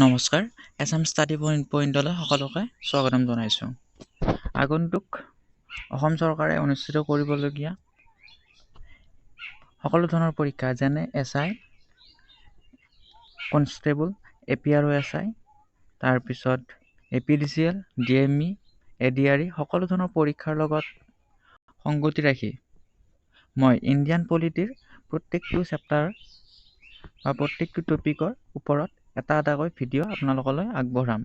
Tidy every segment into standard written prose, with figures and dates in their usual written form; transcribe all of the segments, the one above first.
নমস্কাৰ এছাম ষ্টাডি পইণ্টলৈ সকলোকে স্বাগতম জনাইছোঁ। আগন্তুক অসম চৰকাৰে অনুষ্ঠিত কৰিবলগীয়া সকলো ধৰণৰ পৰীক্ষা যেনে SI, কনষ্টেবল, APROSI, তাৰপিছত APDCL, DME, ADRE সকলো ধৰণৰ পৰীক্ষাৰ লগত সংগতি ৰাখি মই ইণ্ডিয়ান পলিটিৰ প্ৰত্যেকটো চেপ্টাৰ বা প্ৰত্যেকটো টপিকৰ ওপৰত এটা এটাকৈ ভিডিঅ' আপোনালোকলৈ আগবঢ়াম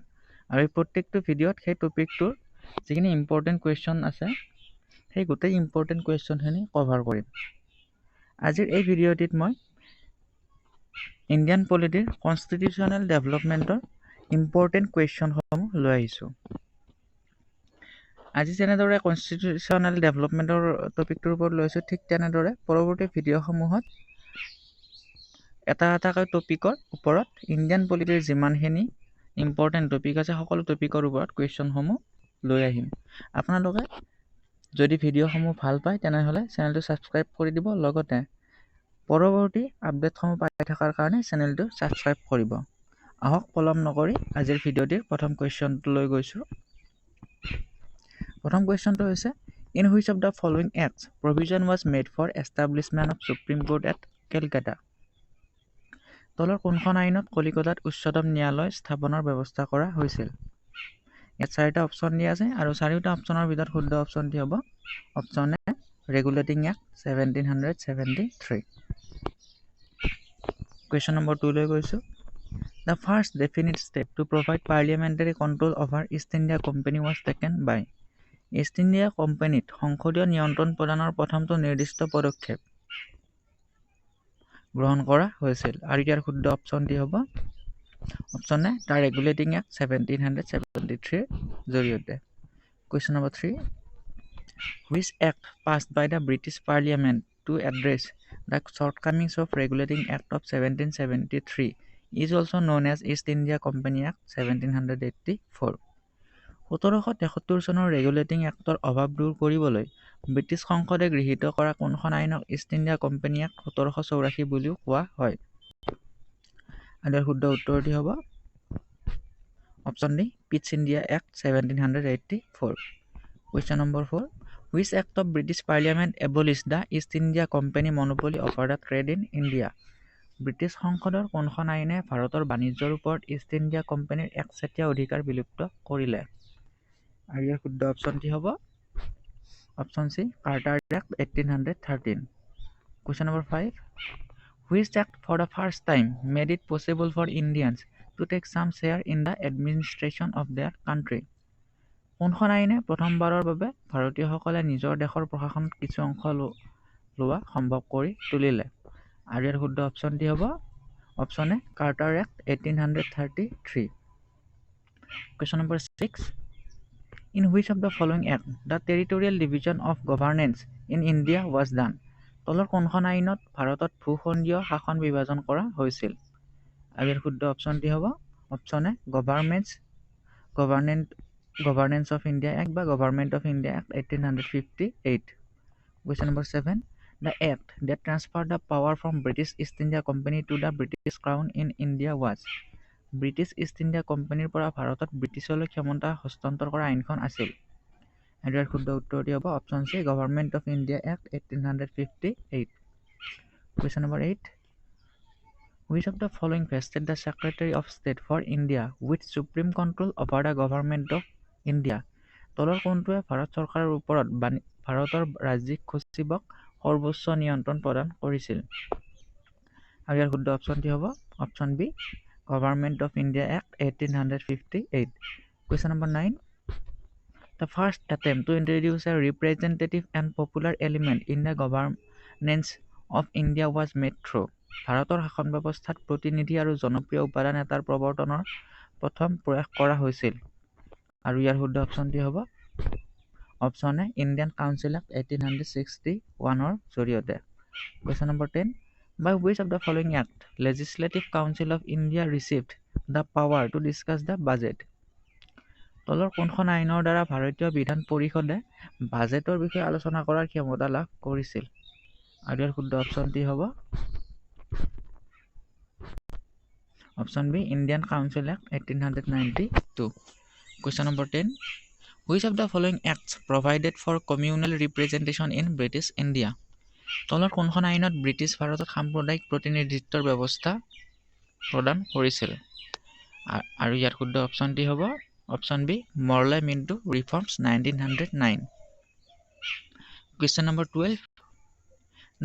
আৰু এই প্ৰত্যেকটো ভিডিঅ'ত সেই টপিকটোৰ যিখিনি ইম্পৰ্টেণ্ট কুৱেশ্যন আছে সেই গোটেই ইম্পৰ্টেণ্ট কুৱেশ্যনখিনি কভাৰ কৰিম। আজিৰ এই ভিডিঅ'টিত মই ইণ্ডিয়ান পলিটিৰ কনষ্টিটিউশ্যনেল ডেভেলপমেণ্টৰ ইম্পৰ্টেণ্ট কুৱেশ্যনসমূহ লৈ আহিছোঁ। আজি যেনেদৰে কনষ্টিটিউশ্যনেল ডেভেলপমেণ্টৰ টপিকটোৰ ওপৰত লৈছোঁ, ঠিক তেনেদৰে পৰৱৰ্তী ভিডিঅ'সমূহত এটা এটাকৈ টপিকৰ ওপৰত ইণ্ডিয়ান পলিটিৰ যিমানখিনি ইম্পৰ্টেণ্ট টপিক আছে সকলো টপিকৰ ওপৰত কুৱেশ্যনসমূহ লৈ আহিম। আপোনালোকে যদি ভিডিঅ'সমূহ ভাল পায় তেনেহ'লে চেনেলটো ছাবস্ক্ৰাইব কৰি দিব, লগতে পৰৱৰ্তী আপডেটসমূহ পাই থকাৰ কাৰণে চেনেলটো ছাবস্ক্ৰাইব কৰিব। আহক পলম নকৰি আজিৰ ভিডিঅ'টিৰ প্ৰথম কুৱেশ্যনটো লৈ গৈছোঁ। প্ৰথম কুৱেশ্যনটো হৈছে in which of the following acts provision was made for establishment of supreme court at Calcutta. তলৰ কোনখন আইনত কলিকতাত উচ্চতম ন্যায়ালয় স্থাপনৰ ব্যৱস্থা কৰা হৈছিল? ইয়াত চাৰিটা অপশ্যন দিয়া আছে আৰু চাৰিওটা অপশ্যনৰ ভিতৰত শুদ্ধ অপশ্যনটি হ'ব অপশ্যন এ ৰেগুলেটিং এক্ট 1773। কুৱেশ্যন নম্বৰ 2 লৈ গৈছোঁ। The first definite step to provide parliamentary control over East India Company was taken by east India কোম্পানীত সংসদীয় নিয়ন্ত্ৰণ প্ৰদানৰ প্ৰথমটো নিৰ্দিষ্ট পদক্ষেপ গ্ৰহণ কৰা হৈছিল আৰু ইয়াৰ শুদ্ধ অপশ্যনটি হ'ব option A the regulating act 1773 জৰিয়তে। Question number 3 which act passed by the British parliament to address the shortcomings of regulating act of 1773 is also' known as East India company act 1784। 1773 চনৰ ৰেগুলেটিং এক্টৰ অভাৱ দূৰ কৰিবলৈ British সংসদে গৃহীত কৰা কোনখন আইনক ইষ্ট ইণ্ডিয়া কোম্পানী এক্ট 1784 বুলিও কোৱা হয়? আৰু ইয়াৰ শুদ্ধ উত্তৰটি হ'ব option D Pitt's India act 1784। Question number 4 which act of British parliament abolished the East India company monopoly over the trade in India. ব্ৰিটিছ সংসদৰ কোনখন আইনে ভাৰতৰ বাণিজ্যৰ ওপৰত ইষ্ট ইণ্ডিয়া কোম্পানীৰ একচেটিয়া অধিকাৰ বিলুপ্ত কৰিলে? আৰু ইয়াৰ শুদ্ধ অপশ্যনটি হ'ব option C charter act 1813। Question number 5 which act for the first time made it possible for Indians to take some share in the administration of their country. কোনখন আইনে প্ৰথমবাৰৰ বাবে ভাৰতীয়সকলে নিজৰ দেশৰ প্ৰশাসনত কিছু অংশ লোৱা সম্ভৱ কৰি তুলিলে? আৰু ইয়াৰ শুদ্ধ অপশ্যনটি হ'ব option A Carter act 1833। Question number 6 In which of the following act the territorial division of governance in India was done? তলৰ কোনখন আইনত ভাৰতত ভূখণ্ডীয় শাসন বিভাজন কৰা হৈছিল? আৰু ইয়াৰ শুদ্ধ অপশ্যনটি হ'ব option A governance of India act বা government of India act 1858। Question number 7 The act that transferred the power from British East India Company to the British Crown in India was? British East India কোম্পানীৰ পৰা ভাৰতত ব্ৰিটিছলৈ ক্ষমতা হস্তান্তৰ কৰা আইনখন আছিল। আৰু ইয়াৰ শুদ্ধ উত্তৰটি হ'ব option C government of India act 1858। Question number 8 which of the following vested the secretary of state for India with supreme control over the government of India. তলৰ কোনটোৱে ভাৰত চৰকাৰৰ ওপৰত ভাৰতৰ ৰাজ্যিক সচিবক সৰ্বোচ্চ নিয়ন্ত্ৰণ প্ৰদান কৰিছিল? আৰু ইয়াৰ শুদ্ধ অপশ্যনটি হ'ব option B Government of India Act 1858. Question number 9. The first attempt to introduce a representative and popular element in the governance of India was made through. ভাৰতৰ শাসন ব্যৱস্থাত প্ৰতিনিধি আৰু জনপ্ৰিয় উপাদান এটাৰ প্ৰৱৰ্তনৰ প্ৰথম প্ৰয়াস কৰা হৈছিল। আৰু ইয়াৰ শুদ্ধ অপশ্যনটি হ'ব অপশ্যন এ ইণ্ডিয়ান কাউন্সিল এক্ট 1861 জৰিয়তে। Question number 10. By which of the following act Legislative Council of India received the power to discuss the budget? তলৰ কোনখন আইনৰ দ্বাৰা ভাৰতীয় বিধান পৰিষদে বাজেটৰ বিষয়ে আলোচনা কৰাৰ ক্ষমতা লাভ কৰিছিল? আৰু ইয়াৰ শুদ্ধ অপশ্যনটি হ'ব Option B, Indian Council Act 1892. Question number 10. Which of the following acts provided for communal representation in British India? তলৰ কোনখন আইনত ব্ৰিটিছ ভাৰতত সাম্প্ৰদায়িক প্ৰতিনিধিত্বৰ ব্যৱস্থা প্ৰদান কৰিছিল? আৰু ইয়াৰ শুদ্ধ অপশ্যনটি হ'ব option B, Morley Minto reforms 1909. Question number 12.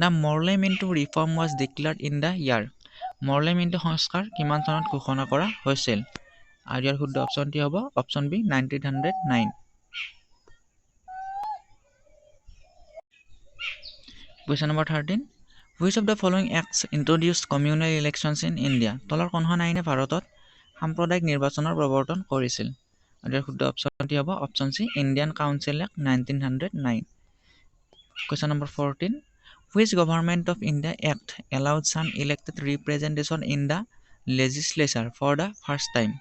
The Morley Minto reform was declared in the year. Morley Minto সংস্কাৰ কিমান চনত ঘোষণা কৰা হৈছিল? আৰু ইয়াৰ শুদ্ধ অপশ্যনটি হ'ব option B, 1909. Question number 13. Which of the following acts introduced communal elections in India? তলৰ কোনখন আইনে ভাৰতত সাম্প্ৰদায়িক নিৰ্বাচনৰ প্ৰৱৰ্তন কৰিছিল? আৰু ইয়াৰ শুদ্ধ অপশ্যনটি হ'ব option C, Indian council act 1909. Question number 14. Which government of India act allowed some elected representation in the legislature for the first time?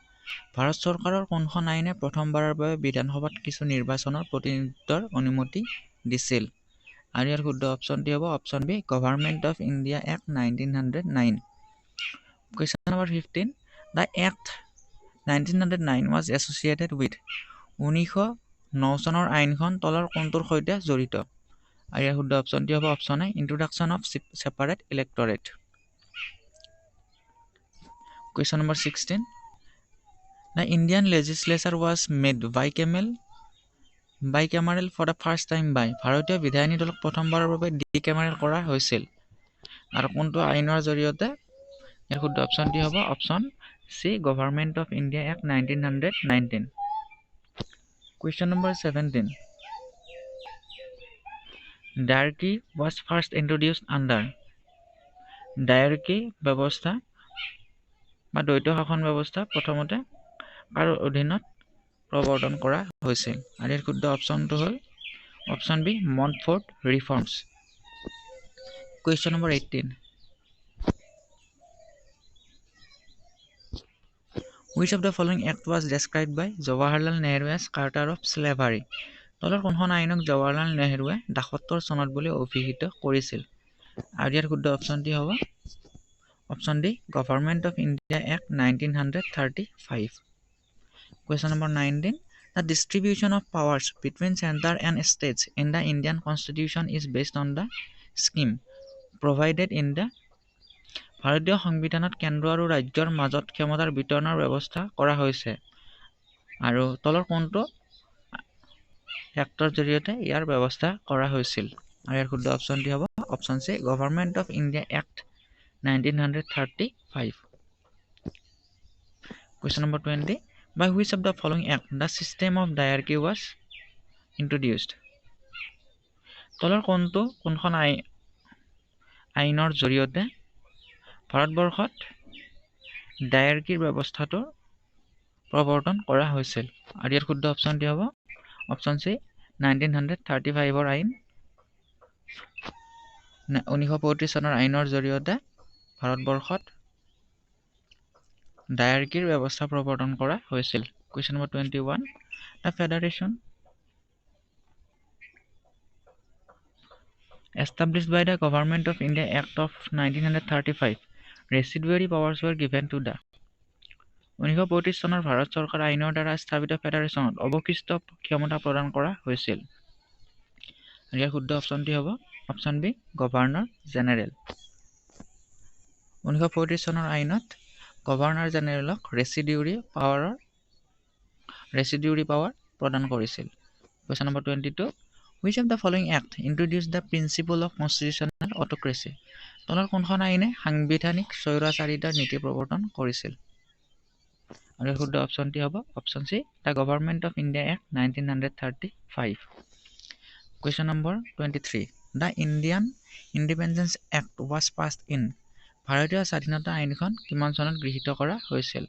Bharat চৰকাৰৰ কোনখন আইনে প্ৰথমবাৰৰ বাবে বিধানসভাত কিছু নিৰ্বাচনৰ প্ৰতিনিধিত্বৰ অনুমতি দিছিল? আৰু ইয়াৰ শুদ্ধ অপশ্যনটি হ'ব option B, government of India act 1909. Question number 15. The Act 1909 was associated with 1909 চনৰ আইনখন তলৰ কোনটোৰ সৈতে জড়িত? আৰু ইয়াৰ শুদ্ধ অপশ্যনটি হ'ব option A, introduction of separate electorate. Question number 16. The Indian legislature was made bicameral for the first time by. ভাৰতীয় বিধায়িনী দলক প্ৰথমবাৰৰ বাবে দ্বিকেমেৰেল কৰা হৈছিল আৰু কোনটো আইনৰ জৰিয়তে? ইয়াৰ শুদ্ধ অপশ্যনটি হ'ব option C, government of India act 1919. Question number 17. DRE was first introduced under. DRE ব্যৱস্থা বা দ্বৈত শাসন ব্যৱস্থা প্ৰথমতে কাৰ অধীনত প্ৰৱৰ্তন কৰা হৈছিল? আৰু ইয়াৰ শুদ্ধ অপশ্যনটো হ'ল option B, Montford reforms. Question number 18. Which of the following act was described by Jawaharlal Nehru as charter of slavery? তলৰ কোনখন আইনক জৱাহৰলাল নেহৰুৱে দাসত্বৰ চনত বুলি অভিহিত কৰিছিল? আৰু ইয়াৰ শুদ্ধ অপশ্যনটি হ'ব option D, government of India act 1935. Question number 19. The distribution of powers between center and states in the Indian Constitution is based on the scheme provided in the. ভাৰতীয় সংবিধানত কেন্দ্ৰ আৰু ৰাজ্যৰ মাজত ক্ষমতাৰ বিতৰণৰ ব্যৱস্থা কৰা হৈছে আৰু তলৰ কোনটো এক্টৰ জৰিয়তে ইয়াৰ ব্যৱস্থা কৰা হৈছিল? আৰু ইয়াৰ শুদ্ধ অপশ্যনটি হ'ব option C, government of India act 1935. Question number 20. By which of the following act the system of DRE was introduced? তলৰ কোনখন আইনৰ জৰিয়তে ভাৰতবৰ্ষত DRE ব্যৱস্থাটো প্ৰৱৰ্তন কৰা হৈছিল? আৰু ইয়াৰ শুদ্ধ অপশ্যনটি হ'ব অপশ্যন চি, 1935 আইন 1935 চনৰ আইনৰ জৰিয়তে ভাৰতবৰ্ষত DRE ব্যৱস্থা প্ৰৱৰ্তন কৰা হৈছিল. Question number 21. The Federation established by the Government of India Act of 1935. Residuary powers were given to the. 1935 চনৰ ভাৰত চৰকাৰ আইনৰ দ্বাৰা স্থাপিত ফেডাৰেশ্যনত অৱশিষ্ট ক্ষমতা প্ৰদান কৰা হৈছিল। ইয়াৰ শুদ্ধ অপশ্যনটি হ'ব অপশ্যন বি, গভৰ্ণৰ জেনেৰেল। 1935 চনৰ আইনত গভৰ্ণৰ জেনেৰেলক ৰেচিডিউৰি পাৱাৰ প্ৰদান কৰিছিল। Question number 22. Which of the following act introduced the principle of constitutional autocracy? তলৰ কোনখন আইনে সাংবিধানিক স্বৈৰাচাৰিতাৰ নীতি প্ৰৱৰ্তন কৰিছিল? আৰু শুদ্ধ অপশ্যনটি হ'ব option C, the government of India act 1935. Question number 23. The Indian Independence Act was passed in. ভাৰতীয় স্বাধীনতা আইনখন কিমান চনত গৃহীত কৰা হৈছিল?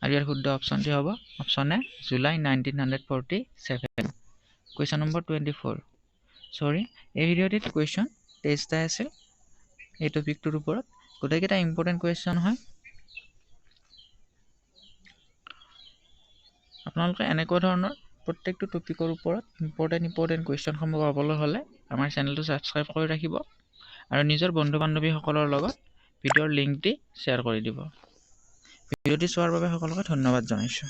আৰু ইয়াৰ শুদ্ধ অপশ্যনটি হ'ব অপশ্যন এ, জুলাই 1947. Question number 24. এই ভিডিঅ'টিত কুৱেশ্যন 23টা আছিল এই টপিকটোৰ ওপৰত। গোটেইকেইটা ইম্পৰ্টেণ্ট কুৱেশ্যন হয়। আপোনালোকে এনেকুৱা ধৰণৰ প্ৰত্যেকটো টপিকৰ ওপৰত ইম্পৰ্টেণ্ট কুৱেশ্যনসমূহ পাবলৈ হ'লে আমাৰ চেনেলটো ছাবস্ক্ৰাইব কৰি ৰাখিব আৰু নিজৰ বন্ধু বান্ধৱীসকলৰ লগত ভিডিঅ'ৰ লিংকটি শ্বেয়াৰ কৰি দিব। ভিডিঅ'টি চোৱাৰ বাবে সকলোকে ধন্যবাদ জনাইছোঁ।